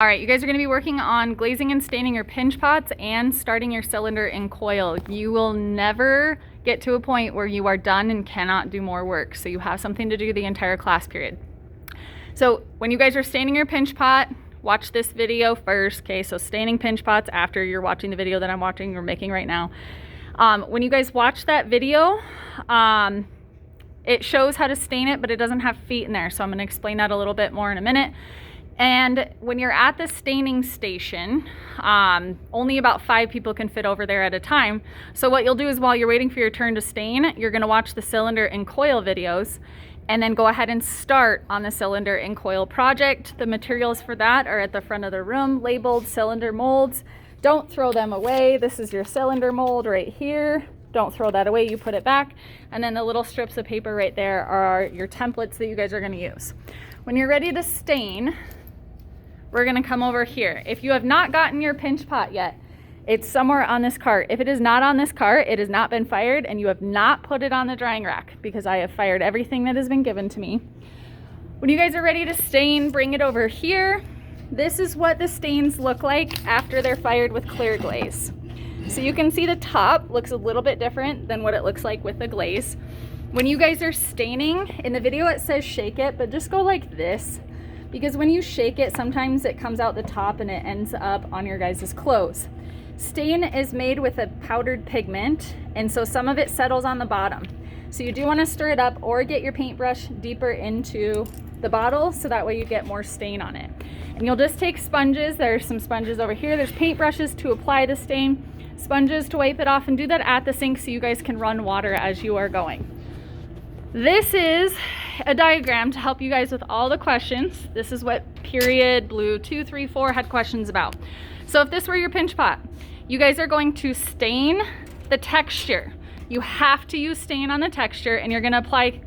All right, you guys are going to be working on glazing and staining your pinch pots and starting your cylinder and coil. You will never get to a point where you are done and cannot do more work. So you have something to do the entire class period. So when you guys are staining your pinch pot, watch this video first. Okay, so staining pinch pots after you're watching the video that I'm watching or making right now. When you guys watch that video, it shows how to stain it, but it doesn't have feet in there. So I'm going to explain that a little bit more in a minute. And when you're at the staining station, only about 5 people can fit over there at a time. So what you'll do is while you're waiting for your turn to stain, you're gonna watch the cylinder and coil videos and then go ahead and start on the cylinder and coil project. The materials for that are at the front of the room, labeled cylinder molds. Don't throw them away. This is your cylinder mold right here. Don't throw that away, you put it back. And then the little strips of paper right there are your templates that you guys are gonna use. When you're ready to stain, we're gonna come over here. If you have not gotten your pinch pot yet, it's somewhere on this cart. If it is not on this cart, it has not been fired and you have not put it on the drying rack because I have fired everything that has been given to me. When you guys are ready to stain, bring it over here. This is what the stains look like after they're fired with clear glaze. So you can see the top looks a little bit different than what it looks like with the glaze. When you guys are staining, in the video it says shake it, but just go like this. Because when you shake it, sometimes it comes out the top and it ends up on your guys' clothes. Stain is made with a powdered pigment, and so some of it settles on the bottom. So you do want to stir it up or get your paintbrush deeper into the bottle so that way you get more stain on it. And you'll just take sponges. There's some sponges over here. There's paintbrushes to apply the stain, sponges to wipe it off, and do that at the sink so you guys can run water as you are going. This is a diagram to help you guys with all the questions. This is what period blue 2, 3, 4 had questions about. So if this were your pinch pot, you guys are going to stain the texture. You have to use stain on the texture, and you're gonna apply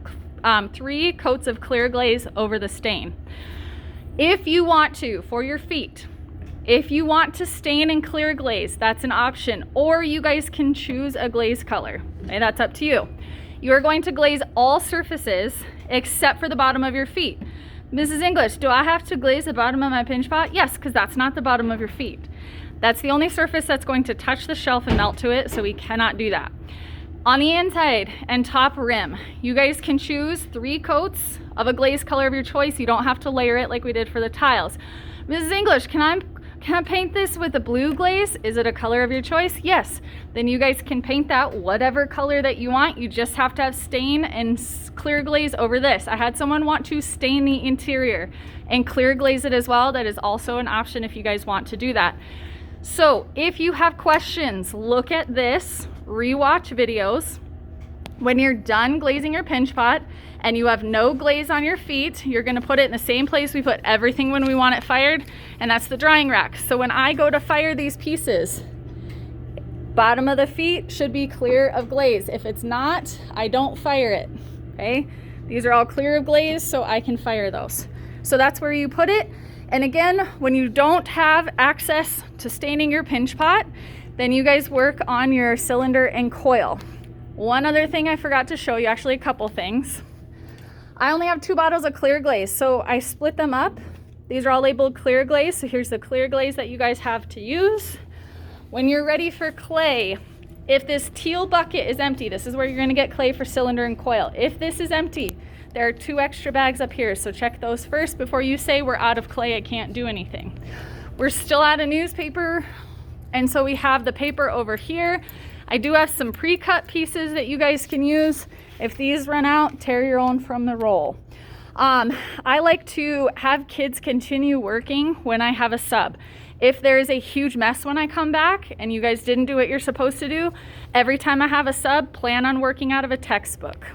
3 coats of clear glaze over the stain. If you want to, for your feet, if you want to stain in clear glaze, that's an option, or you guys can choose a glaze color. Okay, that's up to you. You are going to glaze all surfaces except for the bottom of your feet. Mrs. English, do I have to glaze the bottom of my pinch pot? Yes, because that's not the bottom of your feet. That's the only surface that's going to touch the shelf and melt to it, so we cannot do that. On the inside and top rim, you guys can choose 3 coats of a glaze color of your choice. You don't have to layer it like we did for the tiles. Mrs. English, can I paint this with a blue glaze? Is it a color of your choice? Yes. Then you guys can paint that whatever color that you want. You just have to have stain and clear glaze over this. I had someone want to stain the interior and clear glaze it as well. That is also an option if you guys want to do that. So if you have questions, look at this, rewatch videos. When you're done glazing your pinch pot and you have no glaze on your feet, you're gonna put it in the same place we put everything when we want it fired, and that's the drying rack. So when I go to fire these pieces, bottom of the feet should be clear of glaze. If it's not, I don't fire it, okay? These are all clear of glaze, so I can fire those. So that's where you put it. And again, when you don't have access to staining your pinch pot, then you guys work on your cylinder and coil. One other thing I forgot to show you, actually a couple things. I only have 2 bottles of clear glaze, so I split them up. These are all labeled clear glaze, so here's the clear glaze that you guys have to use. When you're ready for clay, if this teal bucket is empty, this is where you're gonna get clay for cylinder and coil. If this is empty, there are 2 extra bags up here, so check those first before you say we're out of clay, I can't do anything. We're still out of newspaper, and so we have the paper over here. I do have some pre-cut pieces that you guys can use. If these run out, tear your own from the roll. I like to have kids continue working when I have a sub. If there is a huge mess when I come back and you guys didn't do what you're supposed to do, every time I have a sub, plan on working out of a textbook.